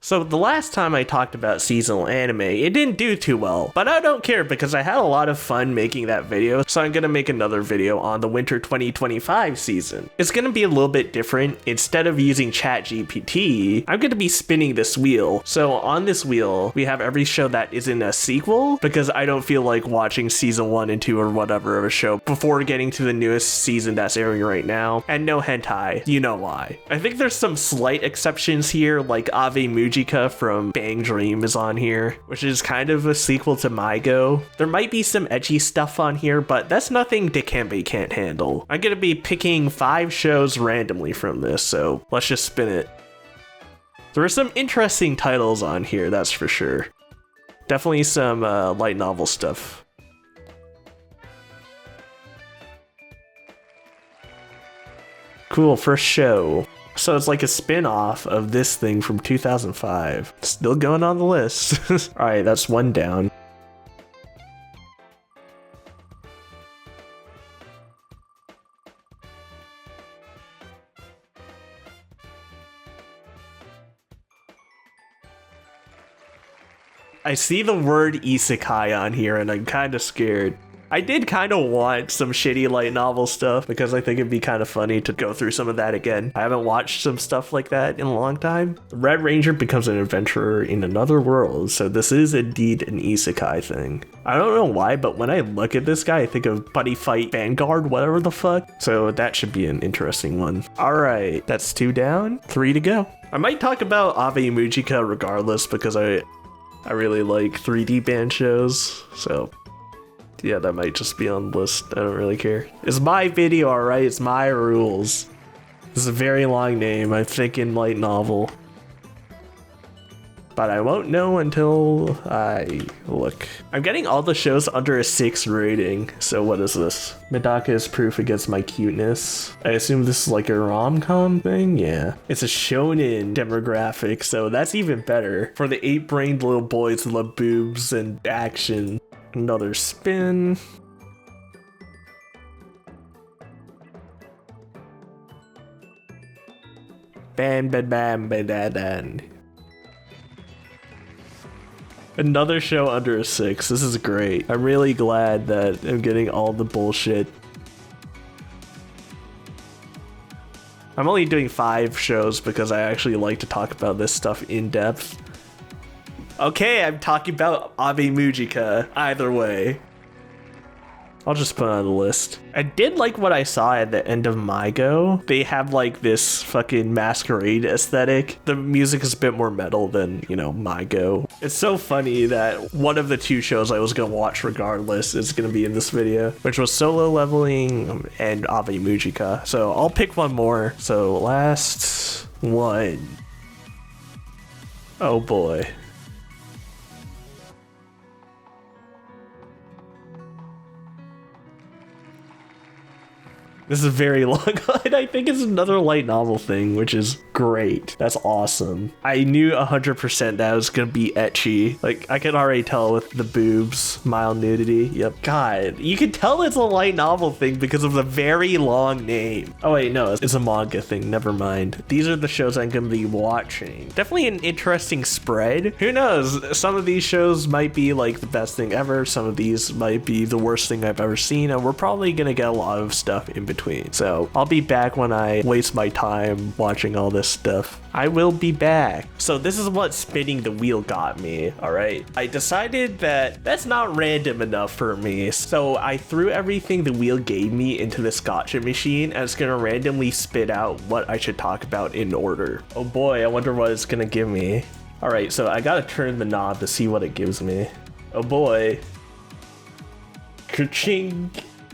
So the last time I talked about seasonal anime, it didn't do too well, but I don't care because I had a lot of fun making that video, so I'm gonna make another video on the winter 2025 season. It's gonna be a little bit different. Instead of using ChatGPT, I'm gonna be spinning this wheel. So on this wheel, we have every show that isn't a sequel, because I don't feel like watching season 1 and 2 or whatever of a show before getting to the newest season that's airing right now, and no hentai. You know why. I think there's some slight exceptions here, like Ave Mujica from Bang Dream is on here, which is kind of a sequel to Mygo. There might be some edgy stuff on here, but that's nothing Dikembe can't handle. I'm gonna be picking 5 shows randomly from this, so let's just spin it. There are some interesting titles on here, that's for sure. Definitely some light novel stuff. Cool, first show. So it's like a spin-off of this thing from 2005. Still going on the list. Alright, that's one down. I see the word isekai on here and I'm kind of scared. I did kind of want some shitty light novel stuff because I think it'd be kind of funny to go through some of that again. I haven't watched some stuff like that in a long time. The Red Ranger becomes an adventurer in another world, so this is indeed an isekai thing. I don't know why, but when I look at this guy, I think of Buddy Fight Vanguard, whatever the fuck. So that should be an interesting one. All right, that's 2 down, 3 to go. I might talk about Ave Mujica regardless because I really like 3D band shows, so yeah, that might just be on the list. I don't really care. It's my video, alright? It's my rules. This is a very long name. I'm thinking light novel. But I won't know until I look. I'm getting all the shows under a 6 rating. So what is this? Medaka is proof against my cuteness. I assume this is like a rom-com thing? Yeah. It's a shonen demographic, so that's even better. For the 8-brained little boys who love boobs and action. Another spin. Bam, bam, bam, bam, bam, bam. Another show under a 6. This is great. I'm really glad that I'm getting all the bullshit. I'm only doing 5 shows because I actually like to talk about this stuff in depth. Okay, I'm talking about Ave Mujica. Either way. I'll just put it on the list. I did like what I saw at the end of Mygo. They have like this fucking masquerade aesthetic. The music is a bit more metal than, you know, Mygo. It's so funny that one of the 2 shows I was gonna watch regardless is gonna be in this video, which was Solo Leveling and Ave Mujica. So I'll pick one more. So last one. Oh boy. This is very long, and I think it's another light novel thing, which is great. That's awesome. I knew 100% that it was gonna be ecchi. Like, I can already tell with the boobs, mild nudity. Yep. God, you can tell it's a light novel thing because of the very long name. Oh wait, no, it's a manga thing. Never mind. These are the shows I'm gonna be watching. Definitely an interesting spread. Who knows? Some of these shows might be like the best thing ever. Some of these might be the worst thing I've ever seen, and we're probably gonna get a lot of stuff in between. So I'll be back when I waste my time watching all this stuff. I will be back. So this is what spinning the wheel got me, all right? I decided that that's not random enough for me. So I threw everything the wheel gave me into this gotcha machine, and it's gonna randomly spit out what I should talk about in order. Oh boy, I wonder what it's gonna give me. All right, so I gotta turn the knob to see what it gives me. Oh boy. Ka-ching.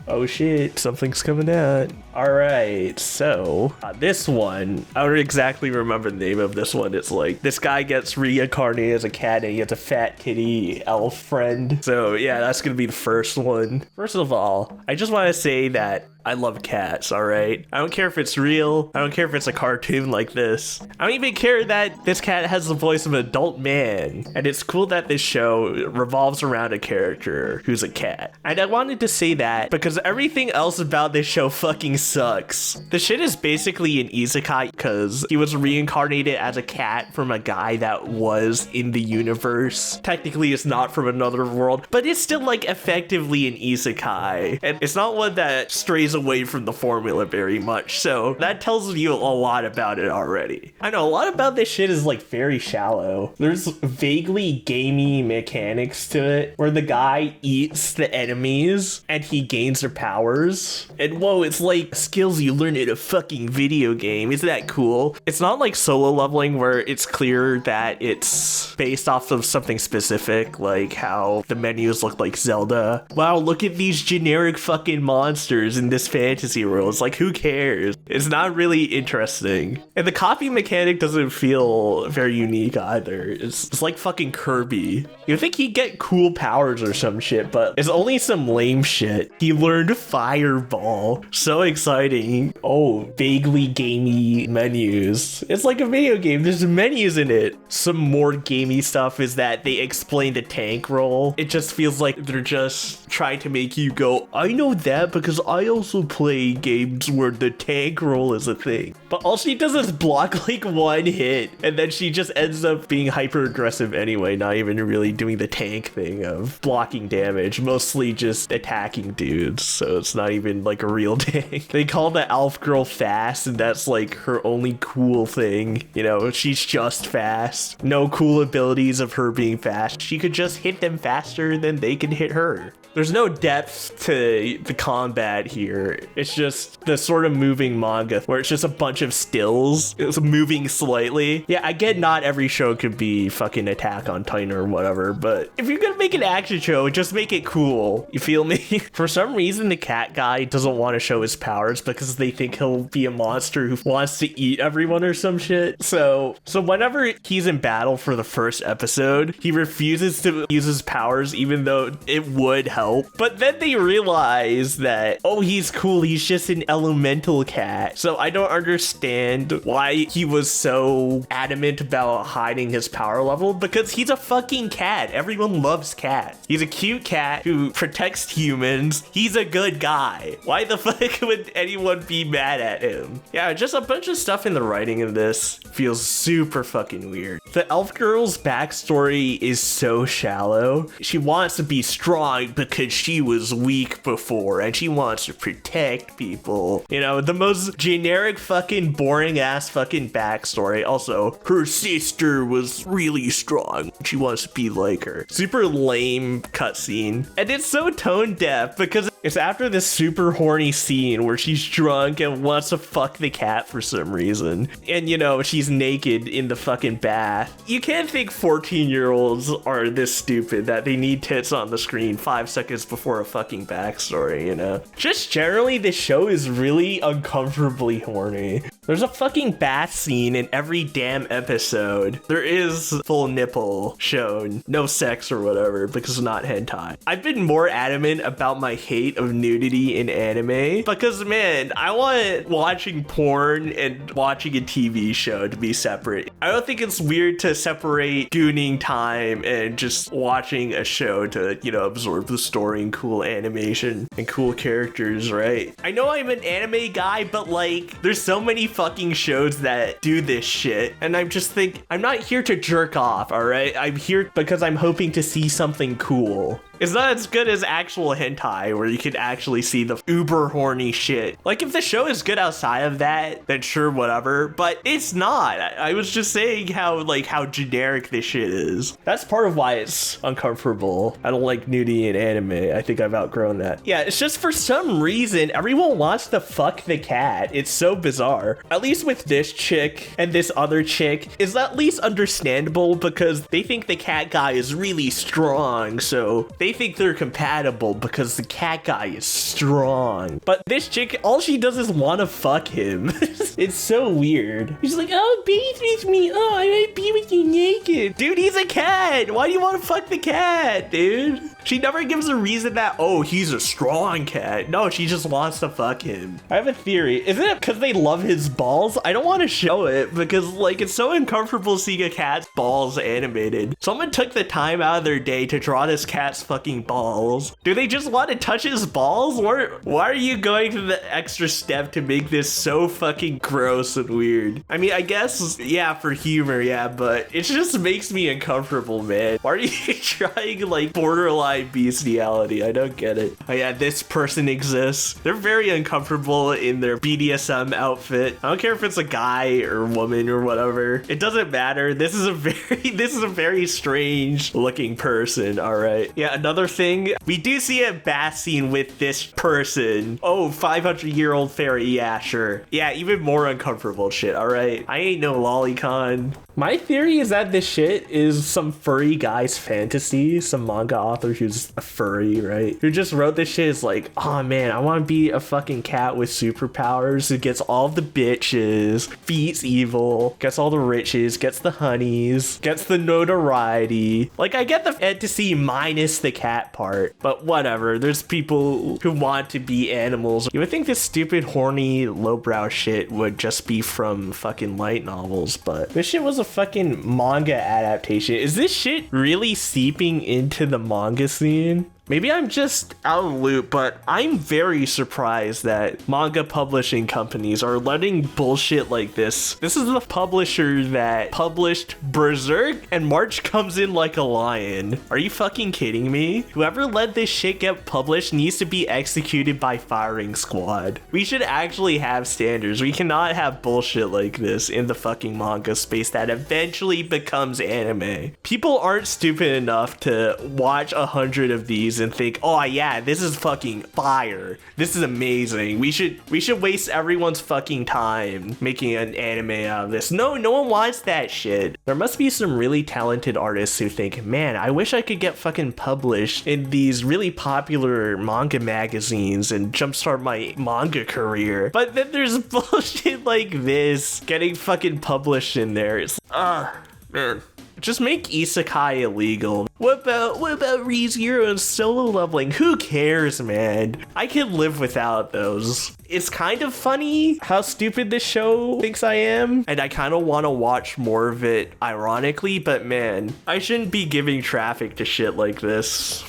Oh shit, something's coming out. Alright, so this one, I don't exactly remember the name of this one. It's like, this guy gets reincarnated as a cat and he has a fat kitty elf friend. So yeah, that's gonna be the first one. First of all, I just want to say that I love cats, all right? I don't care if it's real. I don't care if it's a cartoon like this. I don't even care that this cat has the voice of an adult man. And it's cool that this show revolves around a character who's a cat. And I wanted to say that because everything else about this show fucking sucks. The shit is basically an isekai because he was reincarnated as a cat from a guy that was in the universe. Technically, it's not from another world, but it's still like effectively an isekai. And it's not one that strays away from the formula very much. So that tells you a lot about it already. I know a lot about this shit is like very shallow. There's vaguely gamey mechanics to it where the guy eats the enemies and he gains their powers. And whoa, it's like skills you learn in a fucking video game. Isn't that cool? It's not like solo leveling where it's clear that it's based off of something specific, like how the menus look like Zelda. Wow, look at these generic fucking monsters in this fantasy world. It's like, who cares? It's not really interesting. And the copy mechanic doesn't feel very unique either. It's like fucking Kirby. You'd think he'd get cool powers or some shit, but it's only some lame shit. He learned Fireball. So exciting. Oh, vaguely gamey menus. It's like a video game. There's menus in it. Some more gamey stuff is that they explain the tank roll. It just feels like they're just trying to make you go, I know that because I also play games where the tank roll is a thing. But all she does is block like one hit, and then she just ends up being hyper aggressive anyway, not even really doing the tank thing of blocking damage, mostly just attacking dudes. So it's not even like a real tank. They call the elf girl fast, and that's like her only cool thing. You know, she's just fast. No cool abilities of her being fast. She could just hit them faster than they can hit her. There's no depth to the combat here. It's just the sort of moving manga where it's just a bunch of stills. It's moving slightly. Yeah, I get not every show could be fucking Attack on Titan or whatever, but if you're gonna make an action show, just make it cool. You feel me? For some reason, the cat guy doesn't want to show his powers because they think he'll be a monster who wants to eat everyone or some shit. So whenever he's in battle for the first episode, he refuses to use his powers even though it would help. But then they realize that, oh, he's cool, he's just an elemental cat. So I don't understand why he was so adamant about hiding his power level, because he's a fucking cat. Everyone loves cats. He's a cute cat who protects humans. He's a good guy. Why the fuck would anyone be mad at him? Yeah, just a bunch of stuff in the writing of this feels super fucking weird. The elf girl's backstory is so shallow. She wants to be strong because she was weak before and she wants to protect people. You know, the most generic fucking boring ass fucking backstory. Also, her sister was really strong. She wants to be like her. Super lame cutscene. And it's so tone deaf because it's after this super horny scene where she's drunk and wants to fuck the cat for some reason. And you know, she's naked in the fucking bath. You can't think 14-year-olds are this stupid that they need tits on the screen 5 seconds before a fucking backstory, you know? Just generally, this show is really uncomfortably horny. There's a fucking bath scene in every damn episode. There is full nipple shown, no sex or whatever, because it's not hentai. I've been more adamant about my hate of nudity in anime because, man, I want watching porn and watching a TV show to be separate. I don't think it's weird to separate gooning time and just watching a show to, you know, absorb the story and cool animation and cool characters, right? I know I'm an anime guy, but like, there's so many fucking shows that do this shit, and I'm just think I'm not here to jerk off, all right? I'm here because I'm hoping to see something cool. It's not as good as actual hentai where you can actually see the uber horny shit. Like, if the show is good outside of that, then sure, whatever, but it's not. I was just saying how generic this shit is. That's part of why it's uncomfortable. I don't like nudity in anime. I think I've outgrown that. Yeah, it's just for some reason, everyone wants to fuck the cat. It's so bizarre. At least with this chick and this other chick is at least understandable because they think the cat guy is really strong, so they think they're compatible because the cat guy is strong. But this chick, all she does is want to fuck him. It's so weird. She's like, oh, bathe with me. Oh, I might be with you naked. mean? Dude, he's a cat. Why do you want to fuck the cat, dude? She never gives a reason that, oh, he's a strong cat. No, she just wants to fuck him. I have a theory. Isn't it because they love his balls? I don't want to show it because, like, it's so uncomfortable seeing a cat's balls animated. Someone took the time out of their day to draw this cat's fucking balls. Do they just want to touch his balls? Why are you going to the extra step to make this so fucking gross and weird? I mean, I guess, yeah, for humor, yeah, but it just makes me uncomfortable, man. Why are you trying, like, borderline bestiality? I don't get it. Oh yeah, this person exists. They're very uncomfortable in their BDSM outfit. I don't care if it's a guy or woman or whatever. It doesn't matter. This is a very strange looking person. All right. Yeah, another thing. We do see a bath scene with this person. Oh, 500-year-old fairy. Yeah, sure. Yeah, even more uncomfortable shit. All right. I ain't no lolicon. My theory is that this shit is some furry guy's fantasy, some manga author who's a furry, right? Who just wrote this shit is like, oh man, I want to be a fucking cat with superpowers who gets all the bitches, beats evil, gets all the riches, gets the honeys, gets the notoriety. Like, I get the fantasy minus the cat part, but whatever. There's people who want to be animals. You would think this stupid, horny, lowbrow shit would just be from fucking light novels, but this shit was a fucking manga adaptation. Is this shit really seeping into the manga scene? Maybe I'm just out of the loop, but I'm very surprised that manga publishing companies are letting bullshit like this. This is the publisher that published Berserk, and March comes in like a lion. Are you fucking kidding me? Whoever let this shit get published needs to be executed by firing squad. We should actually have standards. We cannot have bullshit like this in the fucking manga space that eventually becomes anime. People aren't stupid enough to watch 100 of these and think, oh yeah, this is fucking fire. This is amazing. We should waste everyone's fucking time making an anime out of this. No one wants that shit. There must be some really talented artists who think, man, I wish I could get fucking published in these really popular manga magazines and jumpstart my manga career. But then there's bullshit like this getting fucking published in there. It's man. Just make isekai illegal. What about ReZero and solo leveling? Who cares, man? I can live without those. It's kind of funny how stupid this show thinks I am, and I kind of want to watch more of it ironically, but man, I shouldn't be giving traffic to shit like this.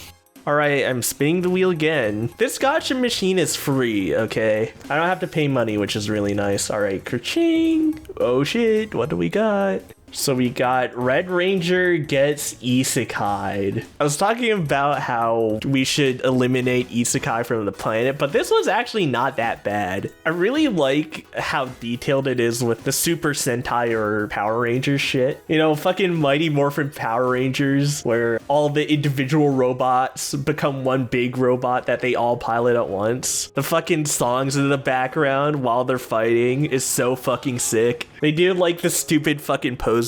Alright, I'm spinning the wheel again. This gacha machine is free, okay? I don't have to pay money, which is really nice. Alright, ka-ching. Oh shit, what do we got? So we got Red Ranger gets isekai'd. I was talking about how we should eliminate isekai from the planet, but this was actually not that bad. I really like how detailed it is with the Super Sentai or Power Rangers shit. You know, fucking Mighty Morphin Power Rangers, where all the individual robots become one big robot that they all pilot at once. The fucking songs in the background while they're fighting is so fucking sick. They do like the stupid fucking poses.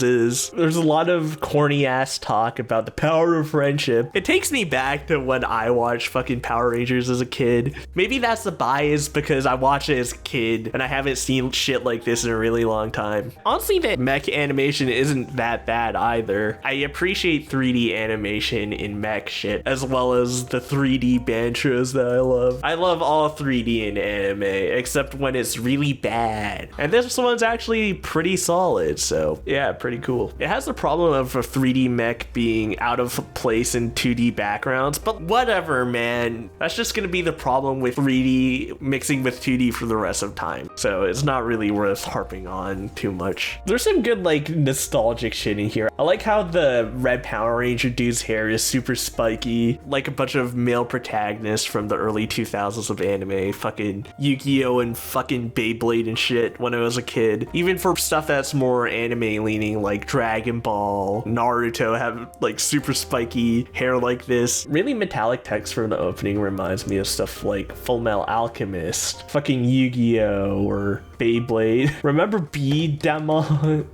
There's a lot of corny ass talk about the power of friendship. It takes me back to when I watched fucking Power Rangers as a kid. Maybe that's the bias because I watched it as a kid and I haven't seen shit like this in a really long time. Honestly, the mech animation isn't that bad either. I appreciate 3D animation in mech shit as well as the 3D band shows that I love. I love all 3D in anime except when it's really bad. And this one's actually pretty solid, so yeah, pretty cool. It has the problem of a 3D mech being out of place in 2D backgrounds, but whatever, man. That's just gonna be the problem with 3D mixing with 2D for the rest of time, so it's not really worth harping on too much. There's some good like nostalgic shit in here. I like how the Red Power Ranger dude's hair is super spiky, like a bunch of male protagonists from the early 2000s of anime, fucking Yu-Gi-Oh and fucking Beyblade and shit when I was a kid. Even for stuff that's more anime leaning like Dragon Ball, Naruto have like super spiky hair like this. Really metallic text from the opening reminds me of stuff like Full Metal Alchemist, fucking Yu-Gi-Oh or Beyblade. Remember Beat Demon?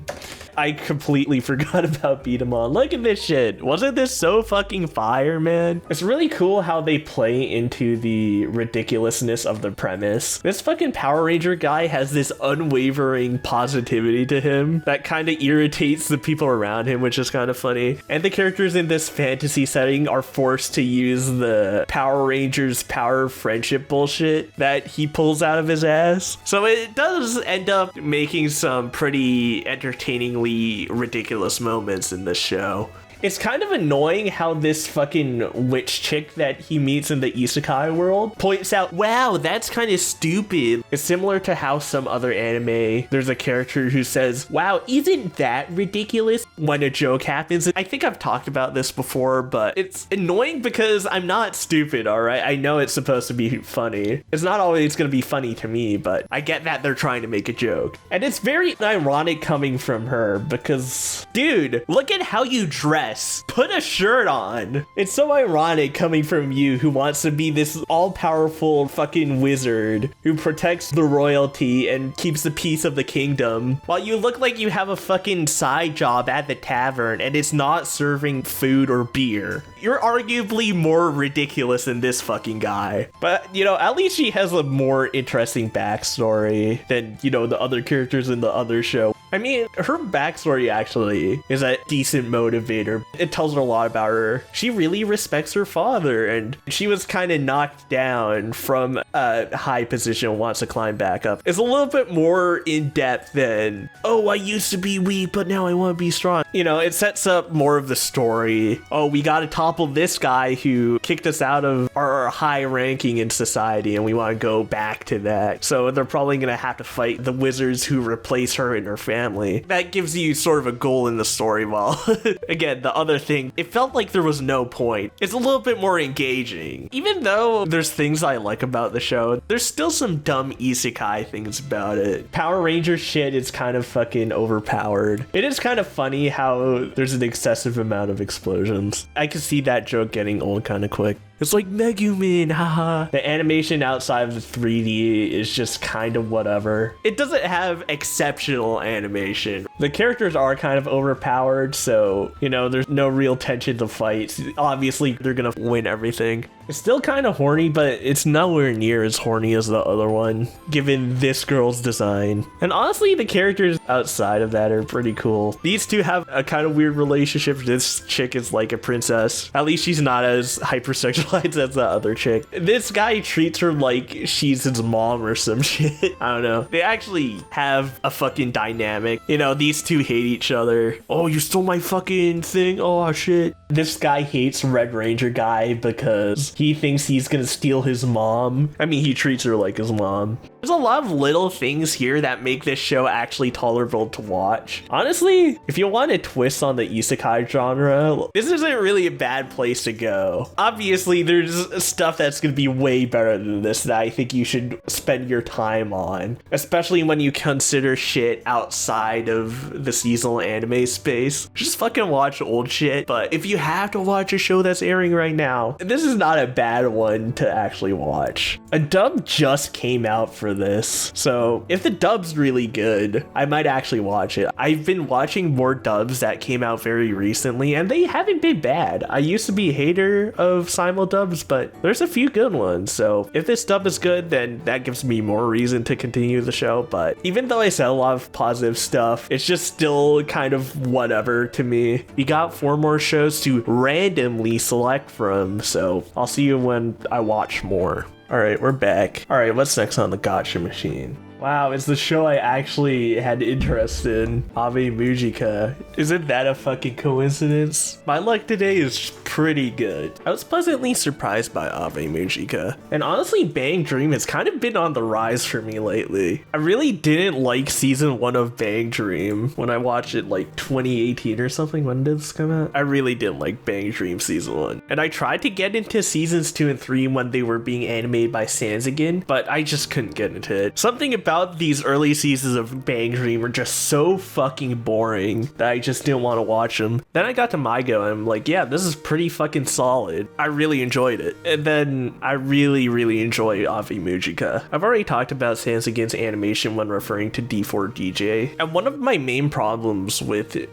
I completely forgot about Beat 'em On. Look at this shit. Wasn't this so fucking fire, man? It's really cool how they play into the ridiculousness of the premise. This fucking Power Ranger guy has this unwavering positivity to him that kind of irritates the people around him, which is kind of funny. And the characters in this fantasy setting are forced to use the Power Rangers power friendship bullshit that he pulls out of his ass. So it does end up making some pretty entertainingly ridiculous moments in this show. It's kind of annoying how this fucking witch chick that he meets in the isekai world points out, wow, that's kind of stupid. It's similar to how some other anime, there's a character who says, wow, isn't that ridiculous when a joke happens? I think I've talked about this before, but it's annoying because I'm not stupid, all right? I know it's supposed to be funny. It's not always going to be funny to me, but I get that they're trying to make a joke. And it's very ironic coming from her because, dude, look at how you dress. Put a shirt on. It's so ironic coming from you who wants to be this all-powerful fucking wizard who protects the royalty and keeps the peace of the kingdom while you look like you have a fucking side job at the tavern and it's not serving food or beer. You're arguably more ridiculous than this fucking guy. But, you know, at least she has a more interesting backstory than, you know, the other characters in the other show. I mean, her backstory actually is a decent motivator. It tells her a lot about her. She really respects her father, and she was kind of knocked down from a high position and wants to climb back up. It's a little bit more in depth than, oh, I used to be weak, but now I want to be strong. You know, it sets up more of the story. Oh, we got to topple this guy who kicked us out of our high ranking in society, and we want to go back to that. So they're probably going to have to fight the wizards who replace her and her family. That gives you sort of a goal in the story, while again, the other thing, it felt like there was no point. It's a little bit more engaging. Even though there's things I like about the show, there's still some dumb isekai things about it. Power Ranger shit is kind of fucking overpowered. It is kind of funny how there's an excessive amount of explosions. I could see that joke getting old kind of quick. It's like Megumin, haha. The animation outside of the 3D is just kind of whatever. It doesn't have exceptional animation. The characters are kind of overpowered, so, you know, there's no real tension to fights. Obviously, they're gonna win everything. It's still kind of horny, but it's nowhere near as horny as the other one, given this girl's design. And honestly, the characters outside of that are pretty cool. These two have a kind of weird relationship. This chick is like a princess. At least she's not as hypersexualized as the other chick. This guy treats her like she's his mom or some shit. I don't know. They actually have a fucking dynamic. You know, these two hate each other. Oh, you stole my fucking thing. Oh, shit. This guy hates Red Ranger guy because he thinks he's gonna steal his mom. I mean, he treats her like his mom. There's a lot of little things here that make this show actually tolerable to watch. Honestly, if you want a twist on the isekai genre, this isn't really a bad place to go. Obviously, there's stuff that's gonna be way better than this that I think you should spend your time on, especially when you consider shit outside of the seasonal anime space. Just fucking watch old shit, but if you have to watch a show that's airing right now, this is not a bad one to actually watch. A dub just came out for this, so if the dub's really good, I might actually watch it. I've been watching more dubs that came out very recently, and they haven't been bad. I used to be a hater of simul dubs, but there's a few good ones, so if this dub is good, then that gives me more reason to continue the show. But even though I said a lot of positive stuff, it's just still kind of whatever to me. We got 4 more shows to randomly select from, so I'll see you when I watch more. All right, we're back. All right, what's next on the gotcha machine? Wow, it's the show I actually had interest in, Ave Mujica. Isn't that a fucking coincidence? My luck today is pretty good. I was pleasantly surprised by Ave Mujica. And honestly, Bang Dream has kind of been on the rise for me lately. I really didn't like season 1 of Bang Dream when I watched it like 2018 or something. When did this come out? I really didn't like Bang Dream season 1. And I tried to get into seasons 2 and 3 when they were being animated by Sanzigen, but I just couldn't get into it. Something about about these early seasons of Bang Dream were just so fucking boring that I just didn't want to watch them. Then I got to Maigo and I'm like, yeah, this is pretty fucking solid. I really enjoyed it. And then I really enjoy Ave Mujica. I've already talked about Sansegen's animation when referring to D4DJ, and one of my main problems with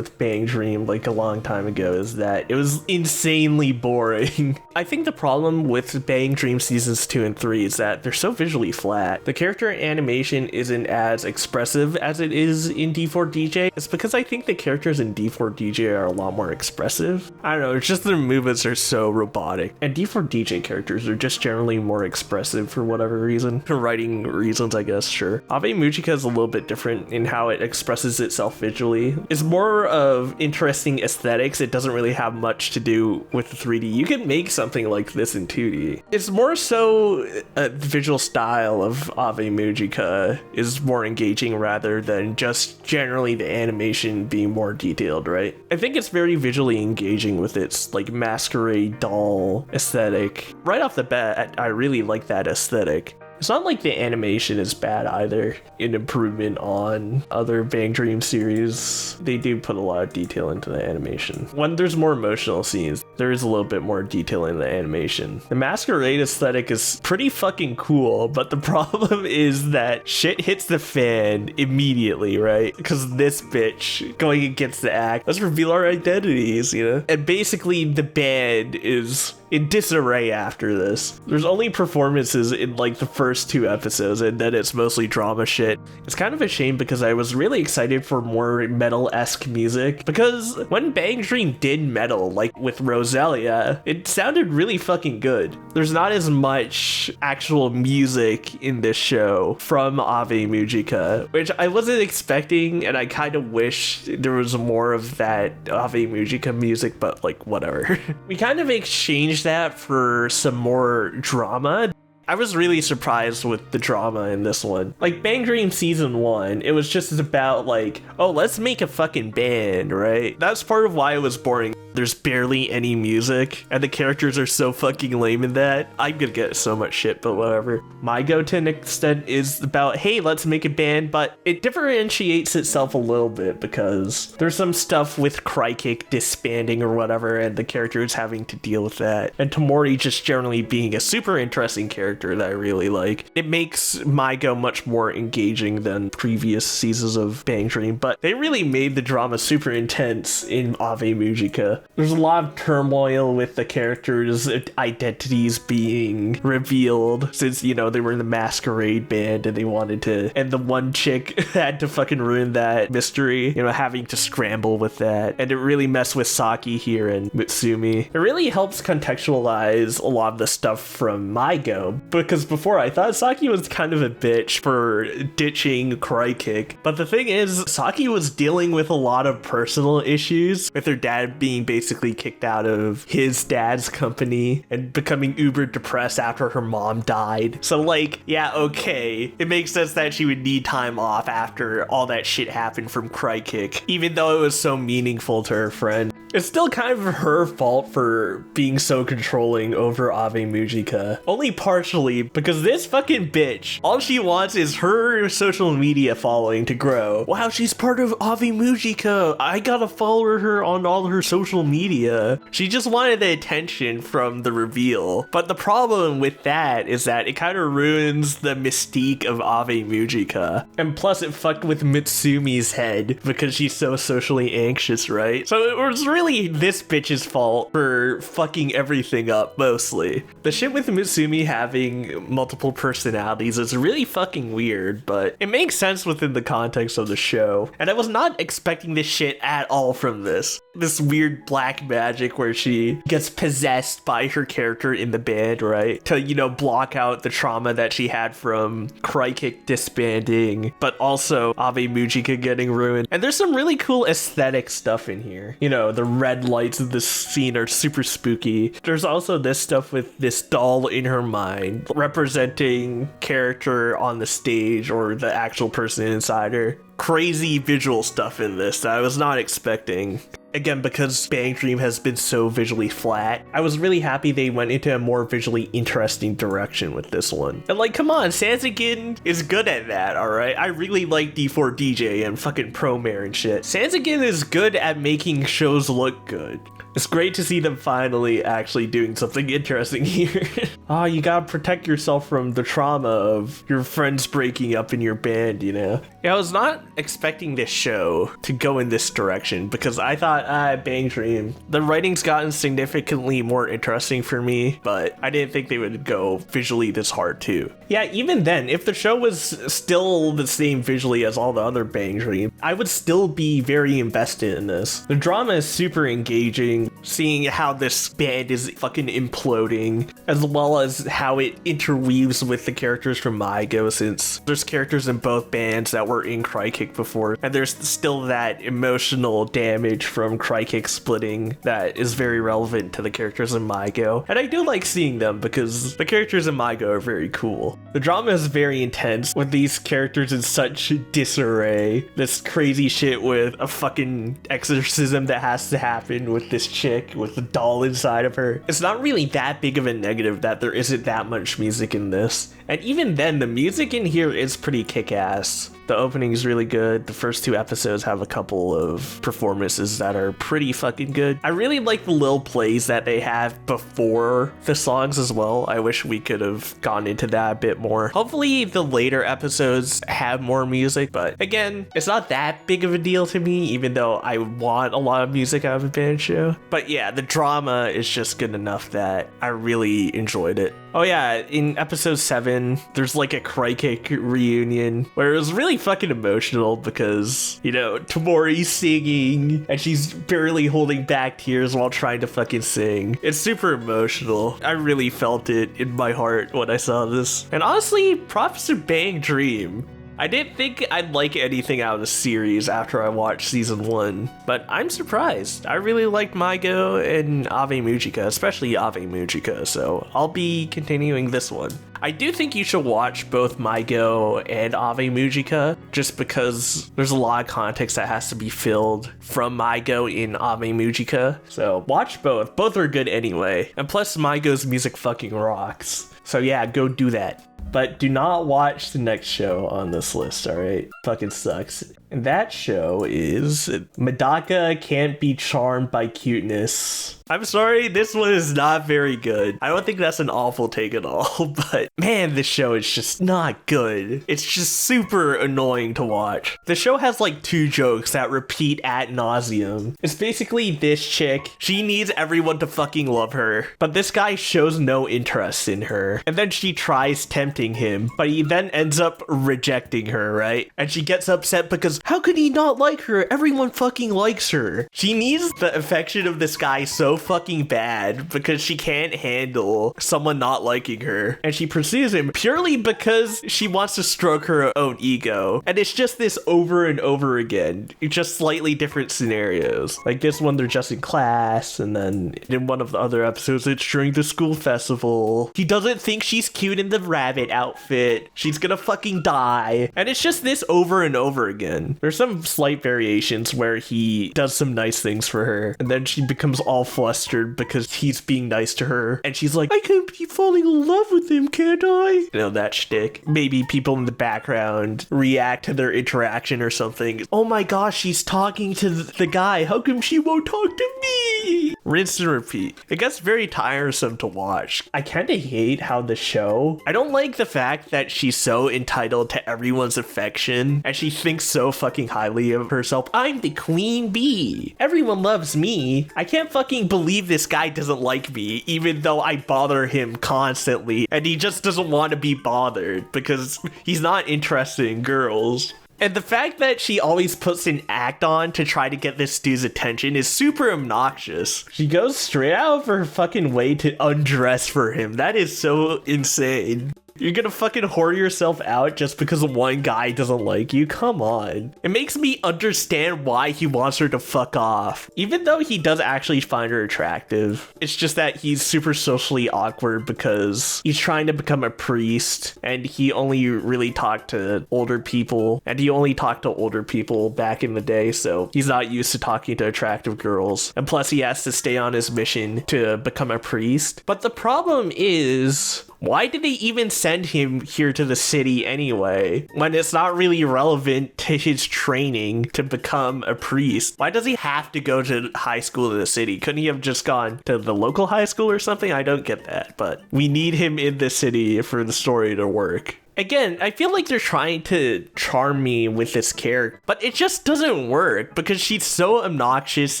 Bang Dream like a long time ago is that it was insanely boring. I think the problem with Bang Dream seasons 2 and 3 is that they're so visually flat. The character animation isn't as expressive as it is in D4DJ. It's because I think the characters in D4DJ are a lot more expressive. I don't know, it's just their movements are so robotic. And D4DJ characters are just generally more expressive for whatever reason. For writing reasons, I guess, sure. Ave Mujica is a little bit different in how it expresses itself visually. It's more of interesting aesthetics. It doesn't really have much to do with the 3D. You can make something like this in 2D. It's more so a visual style of Ave Mujica is more engaging rather than just generally the animation being more detailed, right? I think it's very visually engaging with its like masquerade doll aesthetic. Right off the bat, I really like that aesthetic. It's not like the animation is bad either. An improvement on other Bang Dream series. They do put a lot of detail into the animation. When there's more emotional scenes, there is a little bit more detail in the animation. The masquerade aesthetic is pretty fucking cool, but the problem is that shit hits the fan immediately, right? Because this bitch going against the act, let's reveal our identities, you know? And basically the band is in disarray after this. There's only performances in like the first 2 episodes, and then it's mostly drama shit. It's kind of a shame because I was really excited for more metal-esque music, because when Bang Dream did metal, like with Roselia, it sounded really fucking good. There's not as much actual music in this show from Ave Mujica, which I wasn't expecting, and I kind of wish there was more of that Ave Mujica music, but like whatever. We kind of exchanged that for some more drama. I was really surprised with the drama in this one. Like Bang Dream season 1, it was just about like, oh, let's make a fucking band, right? That's part of why it was boring. There's barely any music, and the characters are so fucking lame in that. I'm gonna get so much shit, but whatever. Maigo to an extent is about, hey, let's make a band, but it differentiates itself a little bit because there's some stuff with Crykick disbanding or whatever, and the characters having to deal with that. And Tamori just generally being a super interesting character that I really like. It makes Maigo much more engaging than previous seasons of Bang Dream, but they really made the drama super intense in Ave Mujica. There's a lot of turmoil with the characters' identities being revealed since, you know, they were in the masquerade band and they wanted to, and the one chick had to fucking ruin that mystery, you know, having to scramble with that. And it really messed with Saki here and Mutsumi. It really helps contextualize a lot of the stuff from Maigo, because before I thought Saki was kind of a bitch for ditching Crykick. But the thing is, Saki was dealing with a lot of personal issues with her dad being basically kicked out of his dad's company and becoming uber depressed after her mom died. So like, yeah, okay, it makes sense that she would need time off after all that shit happened from Crykick, even though it was so meaningful to her friend. It's still kind of her fault for being so controlling over Ave Mujica. Only partially, because this fucking bitch, all she wants is her social media following to grow. Wow, she's part of Ave Mujica. I gotta follow her on all her social media. She just wanted the attention from the reveal. But the problem with that is that it kind of ruins the mystique of Ave Mujica. And plus it fucked with Mitsumi's head because she's so socially anxious, right? So it was really this bitch's fault for fucking everything up, mostly. The shit with Mitsumi having multiple personalities is really fucking weird, but it makes sense within the context of the show. And I was not expecting this shit at all from this. This weird black magic where she gets possessed by her character in the band, right? To, you know, block out the trauma that she had from Crykick disbanding, but also Ave Mujica getting ruined. And there's some really cool aesthetic stuff in here. You know, the red lights of this scene are super spooky. There's also this stuff with this doll in her mind representing character on the stage or the actual person inside her. crazy visual stuff in this that I was not expecting. Again, because Bang Dream has been so visually flat, I was really happy they went into a more visually interesting direction with this one. And like, come on, Sanzigen is good at that, alright? I really like D4DJ and fucking Promare and shit. Sanzigen is good at making shows look good. It's great to see them finally actually doing something interesting here. Oh, you gotta protect yourself from the trauma of your friends breaking up in your band, you know? Yeah, I was not expecting this show to go in this direction because I thought, Bang Dream. The writing's gotten significantly more interesting for me, but I didn't think they would go visually this hard too. Yeah, even then, if the show was still the same visually as all the other Bang Dream, I would still be very invested in this. The drama is super engaging, seeing how this band is fucking imploding, as well as how it interweaves with the characters from MyGo, since there's characters in both bands that were in Crykick before, and there's still that emotional damage from Crykick splitting that is very relevant to the characters in MyGo. And I do like seeing them because the characters in MyGo are very cool. The drama is very intense with these characters in such disarray. This crazy shit with a fucking exorcism that has to happen with this chick with the doll inside of her. It's not really that big of a negative that there isn't that much music in this. And even then, the music in here is pretty kick-ass. The opening is really good. The first 2 episodes have a couple of performances that are pretty fucking good. I really like the little plays that they have before the songs as well. I wish we could have gone into that a bit more. Hopefully the later episodes have more music, but again, it's not that big of a deal to me, even though I want a lot of music out of a band show. But yeah, the drama is just good enough that I really enjoyed it. Oh yeah, in episode 7, there's like a Crykick reunion where it was really fucking emotional because, you know, Tamori's singing and she's barely holding back tears while trying to fucking sing. It's super emotional. I really felt it in my heart when I saw this. And honestly, props to Bang Dream. I didn't think I'd like anything out of the series after I watched season 1, but I'm surprised. I really liked MyGo and Ave Mujica, especially Ave Mujica, so I'll be continuing this one. I do think you should watch both MyGo and Ave Mujica, just because there's a lot of context that has to be filled from MyGo in Ave Mujica, so watch both. Both are good anyway, and plus MyGo's music fucking rocks. So yeah, go do that. But do not watch the next show on this list, alright? Fucking sucks. And that show is Medaka Can't Be Charmed by Cuteness. I'm sorry, this one is not very good. I don't think that's an awful take at all, but man, this show is just not good. It's just super annoying to watch. The show has like 2 jokes that repeat ad nauseum. It's basically this chick, she needs everyone to fucking love her, but this guy shows no interest in her. And then she tries tempting him, but he then ends up rejecting her, right? And she gets upset because how could he not like her? Everyone fucking likes her. She needs the affection of this guy so fucking bad because she can't handle someone not liking her, and she pursues him purely because she wants to stroke her own ego. And it's just this over and over again. It's just slightly different scenarios. Like this one, they're just in class, and then in one of the other episodes, it's during the school festival. He doesn't think she's cute in the rabbit outfit. She's gonna fucking die. And it's just this over and over again. There's some slight variations where he does some nice things for her, and then she becomes all flustered because he's being nice to her, and she's like, I could be falling in love with him, can't I? You know, that shtick. Maybe people in the background react to their interaction or something. Oh my gosh, she's talking to the guy. How come she won't talk to me? Rinse and repeat. It gets very tiresome to watch. I kind of hate how the show, I don't like the fact that she's so entitled to everyone's affection, and she thinks so fucking highly of herself. I'm the queen bee. Everyone loves me. I can't fucking believe this guy doesn't like me, even though I bother him constantly, and he just doesn't want to be bothered because he's not interested in girls. And the fact that she always puts an act on to try to get this dude's attention is super obnoxious. She goes straight out of her fucking way to undress for him. That is so insane. You're gonna fucking whore yourself out just because one guy doesn't like you? Come on. It makes me understand why he wants her to fuck off. Even though he does actually find her attractive, it's just that he's super socially awkward because he's trying to become a priest and he only really talked to older people, and he only talked to older people back in the day, so he's not used to talking to attractive girls. And plus he has to stay on his mission to become a priest. But the problem is, why did they even send him here to the city anyway, when it's not really relevant to his training to become a priest? Why does he have to go to high school in the city? Couldn't he have just gone to the local high school or something? I don't get that, but we need him in the city for the story to work. Again, I feel like they're trying to charm me with this character, but it just doesn't work because she's so obnoxious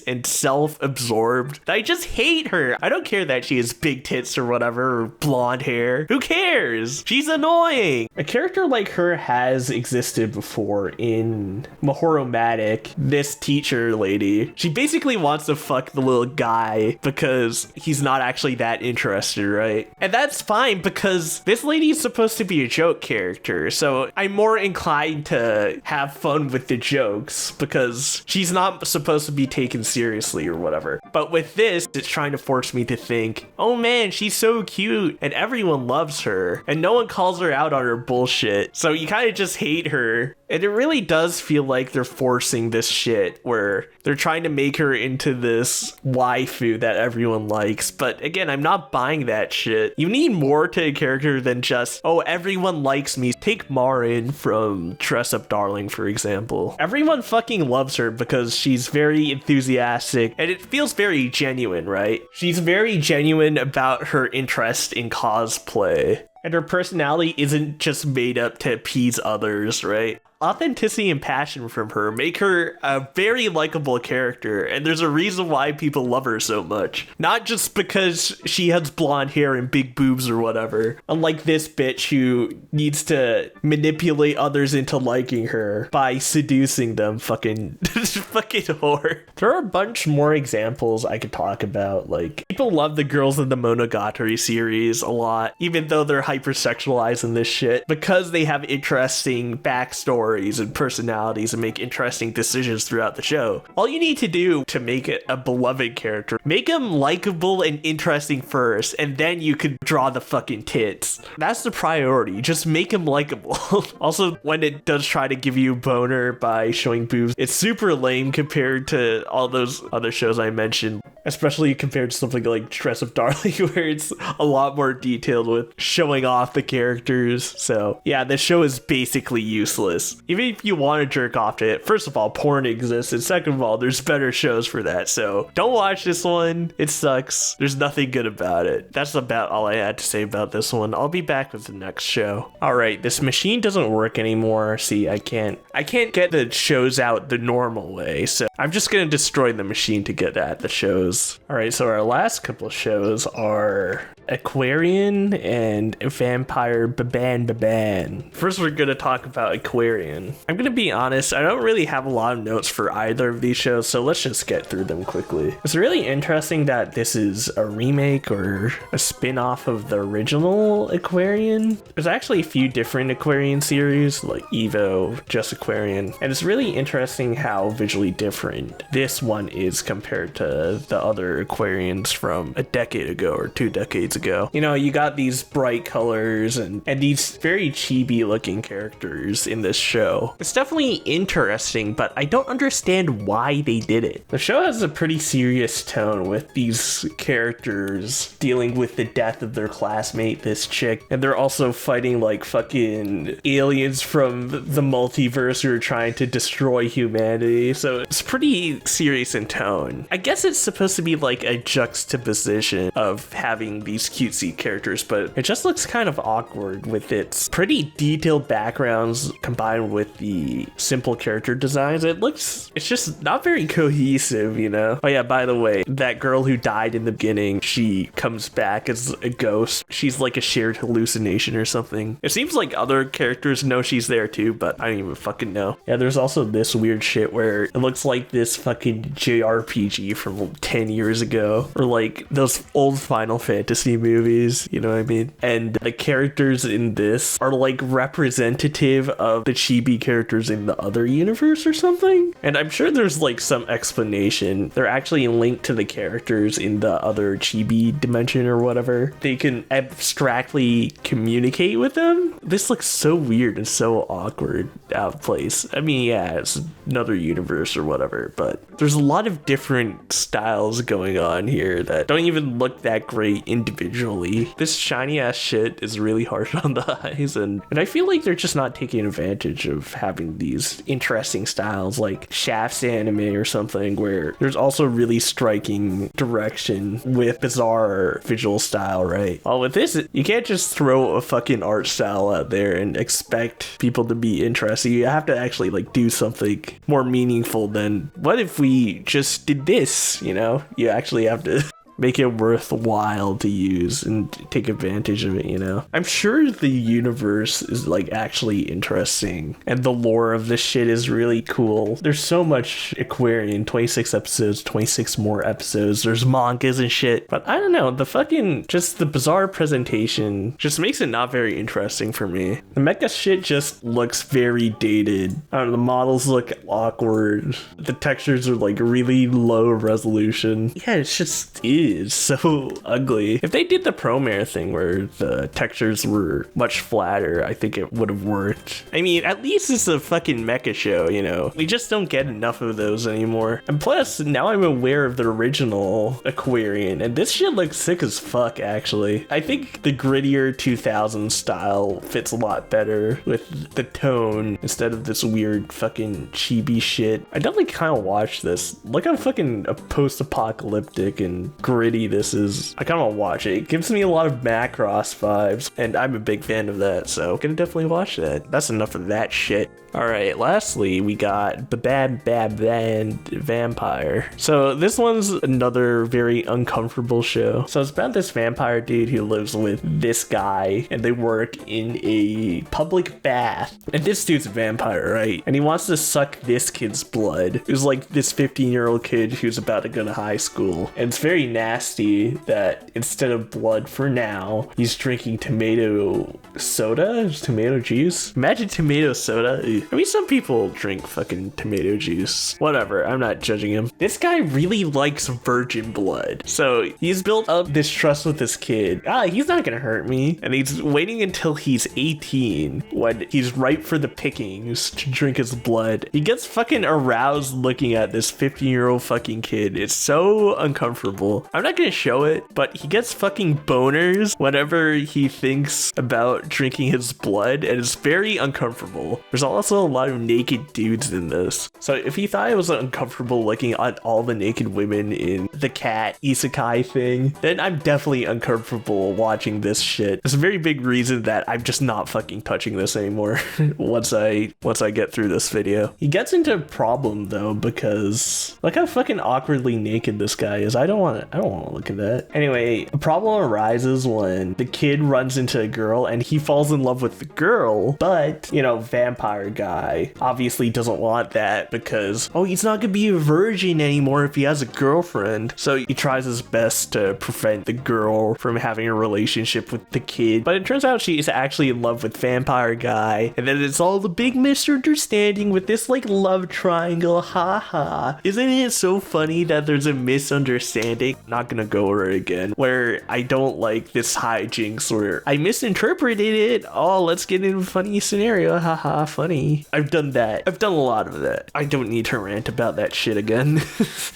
and self-absorbed that I just hate her. I don't care that she has big tits or whatever, or blonde hair. Who cares? She's annoying. A character like her has existed before in Mahoromatic, this teacher lady. She basically wants to fuck the little guy because he's not actually that interested, right? And that's fine because this lady is supposed to be a joke character, so I'm more inclined to have fun with the jokes because she's not supposed to be taken seriously or whatever. But with this, it's trying to force me to think, oh man, she's so cute and everyone loves her and no one calls her out on her bullshit, so you kind of just hate her. And it really does feel like they're forcing this shit where they're trying to make her into this waifu that everyone likes. But again, I'm not buying that shit. You need more to a character than just, oh, everyone likes me. Take Marin from Dress Up Darling, for example. Everyone fucking loves her because she's very enthusiastic and it feels very genuine, right? She's very genuine about her interest in cosplay. And her personality isn't just made up to appease others, right? Authenticity and passion from her make her a very likable character, and there's a reason why people love her so much. Not just because she has blonde hair and big boobs or whatever, unlike this bitch who needs to manipulate others into liking her by seducing them. Fucking whore. There are a bunch more examples I could talk about. Like, people love the girls in the Monogatari series a lot, even though they're hypersexualized in this shit, because they have interesting backstories and personalities and make interesting decisions throughout the show. All you need to do to make it a beloved character, make him likable and interesting first, and then you could draw the fucking tits. That's the priority. Just make him likable. Also, when it does try to give you a boner by showing boobs, it's super lame compared to all those other shows I mentioned, especially compared to something like Dress Up Darling, where it's a lot more detailed with showing off the characters. So yeah, this show is basically useless. Even if you want to jerk off to it, first of all, porn exists, and second of all, there's better shows for that, so don't watch this one. It sucks. There's nothing good about it. That's about all I had to say about this one. I'll be back with the next show. Alright, this machine doesn't work anymore. See, I can't get the shows out the normal way, so I'm just gonna destroy the machine to get at the shows. Alright, so our last couple of shows are Aquarian and Vampire Baban. First, we're gonna talk about Aquarian. I'm gonna be honest, I don't really have a lot of notes for either of these shows, so let's just get through them quickly. It's really interesting that this is a remake or a spin-off of the original Aquarian. There's actually a few different Aquarian series, like Evo, Just Aquarian, and it's really interesting how visually different this one is compared to the other Aquarians from a decade ago or 2 decades ago. You know, you got these bright colors and these very chibi looking characters in this show. It's definitely interesting, but I don't understand why they did it. The show has a pretty serious tone with these characters dealing with the death of their classmate, this chick, and they're also fighting like fucking aliens from the multiverse who are trying to destroy humanity, so it's pretty serious in tone. I guess it's supposed to be like a juxtaposition of having these cutesy characters, but it just looks kind of awkward with its pretty detailed backgrounds combined with the simple character designs. It's just not very cohesive, you know? Oh yeah, by the way, that girl who died in the beginning, she comes back as a ghost. She's like a shared hallucination or something. It seems like other characters know she's there too, but I don't even fucking know. Yeah, there's also this weird shit where it looks like this fucking JRPG from 10 years ago, or like those old Final Fantasy Disney movies, you know what I mean? And the characters in this are like representative of the chibi characters in the other universe or something. And I'm sure there's like some explanation. They're actually linked to the characters in the other chibi dimension or whatever. They can abstractly communicate with them. This looks so weird and so awkward, out of place. I mean, yeah, it's another universe or whatever, but there's a lot of different styles going on here that don't even look that great individually. This shiny ass shit is really harsh on the eyes, and I feel like they're just not taking advantage of having these interesting styles like Shaft's anime or something, where there's also really striking direction with bizarre visual style, right? Well, with this, you can't just throw a fucking art style out there and expect people to be interested. You have to actually like do something more meaningful than, what if we just did this, you know? You actually have to make it worthwhile to use and take advantage of it, you know? I'm sure the universe is like actually interesting and the lore of this shit is really cool. There's so much Aquarian, 26 episodes, 26 more episodes, there's mangas and shit, but I don't know, the fucking, just the bizarre presentation just makes it not very interesting for me. The mecha shit just looks very dated. I don't know, the models look awkward, the textures are like really low resolution. Yeah, it's just is so ugly. If they did the Promare thing where the textures were much flatter, I think it would have worked. I mean, at least it's a fucking mecha show, you know? We just don't get enough of those anymore. And plus, now I'm aware of the original Aquarian, and this shit looks sick as fuck, actually. I think the grittier 2000 style fits a lot better with the tone instead of this weird fucking chibi shit. I definitely kind of watch this. Look how fucking post-apocalyptic and gritty this is. I kind of want to watch it. It gives me a lot of Macross vibes, and I'm a big fan of that, so I'm gonna definitely watch that. That's enough of that shit. Alright, lastly, we got the Bad Vampire. So this one's another very uncomfortable show. So it's about this vampire dude who lives with this guy, and they work in a public bath. And this dude's a vampire, right? And he wants to suck this kid's blood. It was like this 15-year-old kid who's about to go to high school. And it's very nasty that instead of blood for now, he's drinking tomato soda? Tomato juice? Imagine tomato soda. I mean, some people drink fucking tomato juice. Whatever, I'm not judging him. This guy really likes virgin blood. So he's built up this trust with this kid. He's not gonna hurt me. And he's waiting until he's 18 when he's ripe for the pickings to drink his blood. He gets fucking aroused looking at this 15-year-old fucking kid. It's so uncomfortable. I'm not gonna show it, but he gets fucking boners whenever he thinks about drinking his blood, and it's very uncomfortable. There's also a lot of naked dudes in this. So if you thought it was uncomfortable looking at all the naked women in the cat isekai thing, then I'm definitely uncomfortable watching this shit. It's a very big reason that I'm just not fucking touching this anymore once I get through this video. He gets into a problem though, because look how fucking awkwardly naked this guy is. I don't want to look at that. Anyway, a problem arises when the kid runs into a girl and he falls in love with the girl, but, you know, vampire guy obviously doesn't want that because, oh, he's not gonna be a virgin anymore if he has a girlfriend. So he tries his best to prevent the girl from having a relationship with the kid, but it turns out she is actually in love with vampire guy, and then it's all the big misunderstanding with this like love triangle. Haha. Isn't it so funny that there's a misunderstanding? Not gonna go over it again, where I don't like this hijinks where I misinterpreted it. Oh, let's get in a funny scenario. Haha, funny. I've done that. I've done a lot of that. I don't need to rant about that shit again.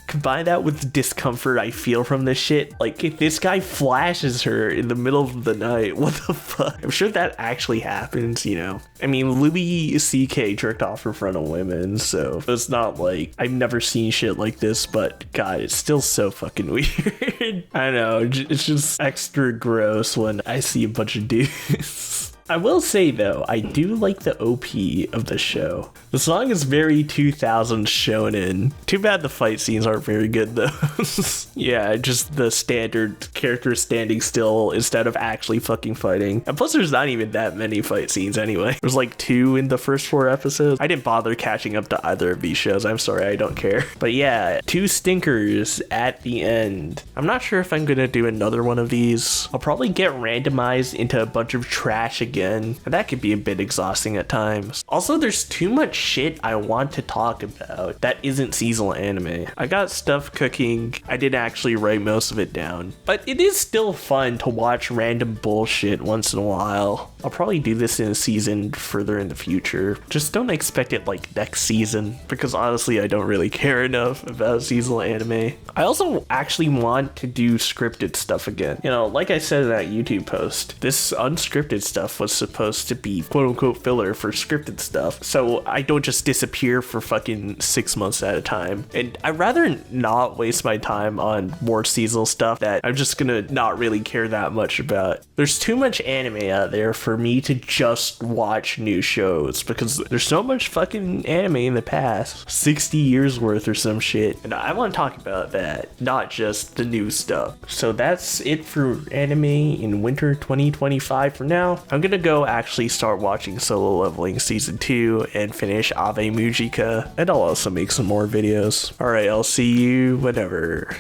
Combine that with the discomfort I feel from this shit. Like, if this guy flashes her in the middle of the night, what the fuck? I'm sure that actually happens, you know? I mean, Louis C.K. jerked off in front of women, so it's not like I've never seen shit like this, but God, it's still so fucking weird. I know, it's just extra gross when I see a bunch of dudes I will say though, I do like the OP of the show. The song is very 2000s shonen. Too bad the fight scenes aren't very good though. Yeah, just the standard character standing still instead of actually fucking fighting. And plus there's not even that many fight scenes anyway. There's like 2 in the first 4 episodes. I didn't bother catching up to either of these shows. I'm sorry, I don't care. But yeah, 2 stinkers at the end. I'm not sure if I'm gonna do another one of these. I'll probably get randomized into a bunch of trash again, and that could be a bit exhausting at times. Also, there's too much shit I want to talk about that isn't seasonal anime. I got stuff cooking. I didn't actually write most of it down, but it is still fun to watch random bullshit once in a while. I'll probably do this in a season further in the future. Just don't expect it like next season, because honestly I don't really care enough about seasonal anime. I also actually want to do scripted stuff again. You know, like I said in that YouTube post, this unscripted stuff was supposed to be quote-unquote filler for scripted stuff, so I don't just disappear for fucking 6 months at a time. And I'd rather not waste my time on more seasonal stuff that I'm just gonna not really care that much about. There's too much anime out there for me to just watch new shows, because there's so much fucking anime in the past, 60 years worth or some shit, and I want to talk about that, not just the new stuff. So that's it for anime in winter 2025 for now. I'm gonna go actually start watching Solo Leveling season 2 and finish Ave Mujica, and I'll also make some more videos. Alright, I'll see you whenever.